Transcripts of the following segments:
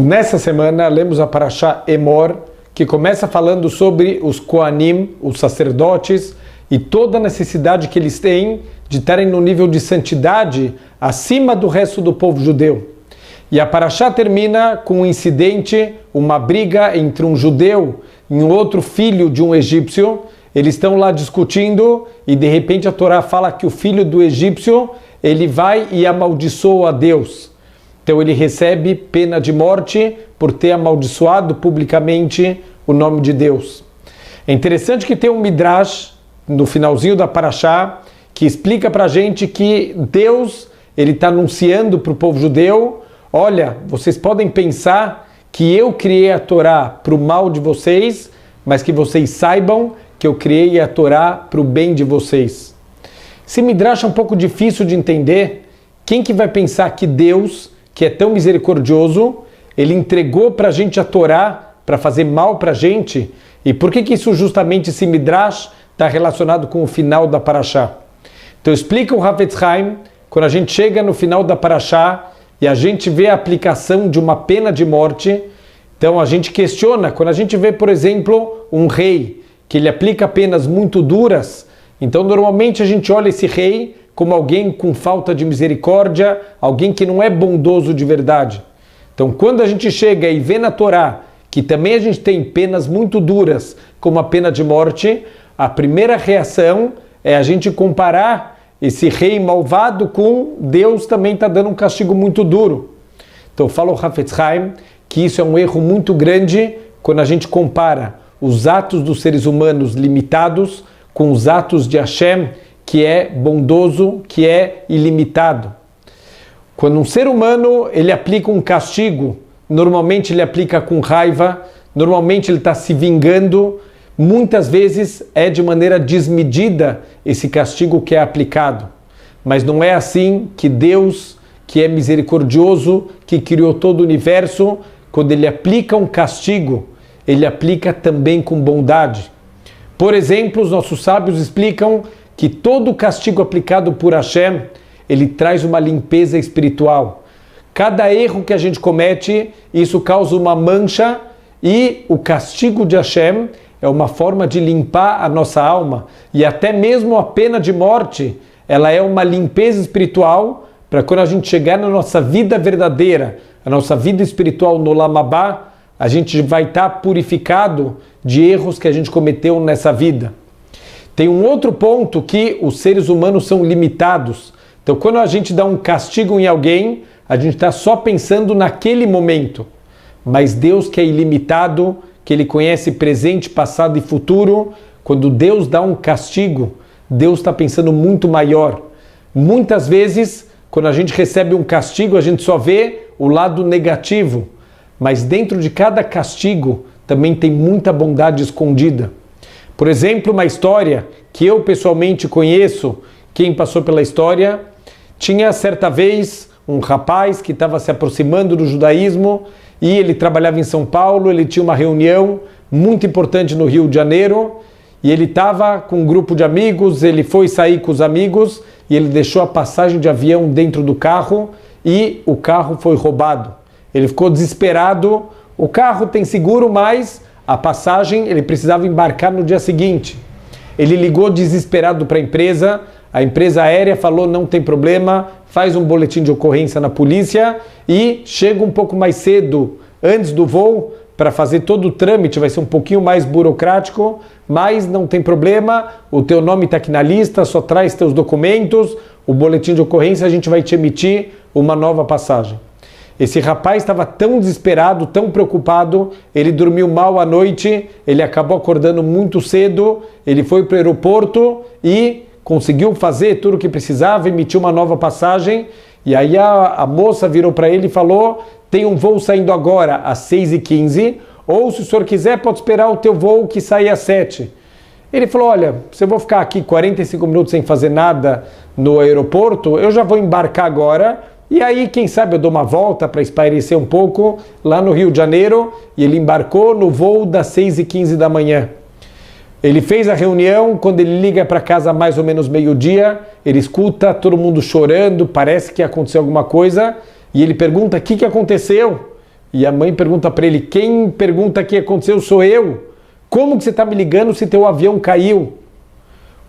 Nessa semana, lemos a Parashá Emor, que começa falando sobre os Kohanim, os sacerdotes, e toda a necessidade que eles têm de estarem no nível de santidade acima do resto do povo judeu. E a Parashá termina com um incidente, uma briga entre um judeu e um outro filho de um egípcio. Eles estão lá discutindo e de repente a Torá fala que o filho do egípcio, ele vai e amaldiçoa a Deus. Então ele recebe pena de morte por ter amaldiçoado publicamente o nome de Deus. É interessante que tem um Midrash no finalzinho da Parashá que explica para a gente que Deus ele está anunciando para o povo judeu: olha, vocês podem pensar que eu criei a Torá para o mal de vocês, mas que vocês saibam que eu criei a Torá para o bem de vocês. Esse Midrash é um pouco difícil de entender. Quem que vai pensar que Deus, que é tão misericordioso, ele entregou para a gente a Torá para fazer mal para a gente? E por que isso justamente, esse Midrash, está relacionado com o final da Parashá? Então explica o Hafetz Haim, quando a gente chega no final da Parashá e a gente vê a aplicação de uma pena de morte, então a gente questiona, quando a gente vê, por exemplo, um rei, que ele aplica penas muito duras, então normalmente a gente olha esse rei como alguém com falta de misericórdia, alguém que não é bondoso de verdade. Então quando a gente chega e vê na Torá que também a gente tem penas muito duras, como a pena de morte, a primeira reação é a gente comparar esse rei malvado com Deus também está dando um castigo muito duro. Então fala o Hafetz Haim que isso é um erro muito grande quando a gente compara os atos dos seres humanos limitados com os atos de Hashem, que é bondoso, que é ilimitado. Quando um ser humano ele aplica um castigo, normalmente ele aplica com raiva, normalmente ele está se vingando, muitas vezes é de maneira desmedida esse castigo que é aplicado. Mas não é assim que Deus, que é misericordioso, que criou todo o universo, quando ele aplica um castigo, ele aplica também com bondade. Por exemplo, os nossos sábios explicam que todo castigo aplicado por Hashem, ele traz uma limpeza espiritual. Cada erro que a gente comete, isso causa uma mancha, e o castigo de Hashem é uma forma de limpar a nossa alma. E até mesmo a pena de morte, ela é uma limpeza espiritual para quando a gente chegar na nossa vida verdadeira, a nossa vida espiritual no Olam Abá, a gente vai estar purificado de erros que a gente cometeu nessa vida. Tem um outro ponto que os seres humanos são limitados. Então quando a gente dá um castigo em alguém, a gente está só pensando naquele momento. Mas Deus, que é ilimitado, que Ele conhece presente, passado e futuro, quando Deus dá um castigo, Deus está pensando muito maior. Muitas vezes, quando a gente recebe um castigo, a gente só vê o lado negativo. Mas dentro de cada castigo também tem muita bondade escondida. Por exemplo, uma história que eu pessoalmente conheço, quem passou pela história, tinha certa vez um rapaz que estava se aproximando do judaísmo e ele trabalhava em São Paulo, ele tinha uma reunião muito importante no Rio de Janeiro e ele estava com um grupo de amigos, ele foi sair com os amigos e ele deixou a passagem de avião dentro do carro e o carro foi roubado. Ele ficou desesperado, o carro tem seguro, mas a passagem ele precisava embarcar no dia seguinte. Ele ligou desesperado para a empresa aérea falou: não tem problema, faz um boletim de ocorrência na polícia e chega um pouco mais cedo, antes do voo, para fazer todo o trâmite, vai ser um pouquinho mais burocrático, mas não tem problema, o teu nome está aqui na lista, só traz teus documentos, o boletim de ocorrência a gente vai te emitir uma nova passagem. Esse rapaz estava tão desesperado, tão preocupado, ele dormiu mal à noite, ele acabou acordando muito cedo, ele foi para o aeroporto e conseguiu fazer tudo o que precisava, emitiu uma nova passagem, e aí a moça virou para ele e falou: tem um voo saindo agora às 6h15, ou se o senhor quiser pode esperar o teu voo que sai às 7. Ele falou: olha, se eu vou ficar aqui 45 minutos sem fazer nada no aeroporto, eu já vou embarcar agora, e aí, quem sabe eu dou uma volta para espairecer um pouco lá no Rio de Janeiro. E ele embarcou no voo das 6h15 da manhã. Ele fez a reunião, quando ele liga para casa mais ou menos meio-dia, ele escuta todo mundo chorando, parece que aconteceu alguma coisa, e ele pergunta: o que aconteceu? E a mãe pergunta para ele, quem pergunta que aconteceu sou eu. Como que você está me ligando se teu avião caiu?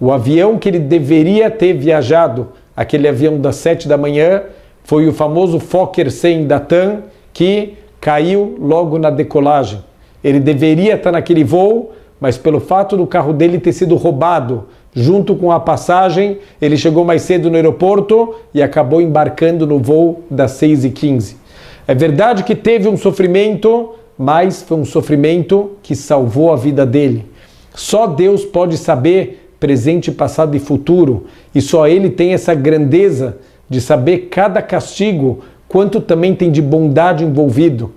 O avião que ele deveria ter viajado, aquele avião das 7 da manhã, foi o famoso Fokker 100 da TAM, que caiu logo na decolagem. Ele deveria estar naquele voo, mas pelo fato do carro dele ter sido roubado, junto com a passagem, ele chegou mais cedo no aeroporto e acabou embarcando no voo das 6h15. É verdade que teve um sofrimento, mas foi um sofrimento que salvou a vida dele. Só Deus pode saber presente, passado e futuro, e só Ele tem essa grandeza de saber cada castigo, quanto também tem de bondade envolvido.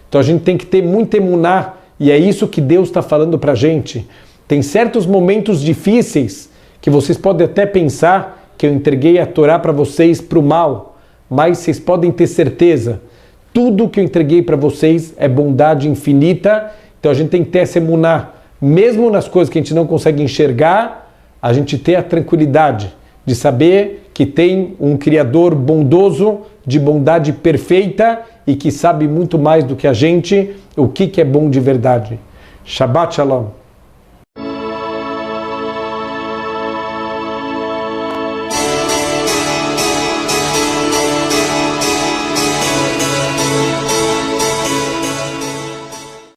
Então a gente tem que ter muito emuná, e é isso que Deus está falando para a gente. Tem certos momentos difíceis que vocês podem até pensar que eu entreguei a Torá para vocês para o mal, mas vocês podem ter certeza, tudo que eu entreguei para vocês é bondade infinita, então a gente tem que ter essa emuná, mesmo nas coisas que a gente não consegue enxergar, a gente ter a tranquilidade de saber que tem um Criador bondoso, de bondade perfeita e que sabe muito mais do que a gente o que é bom de verdade. Shabbat Shalom.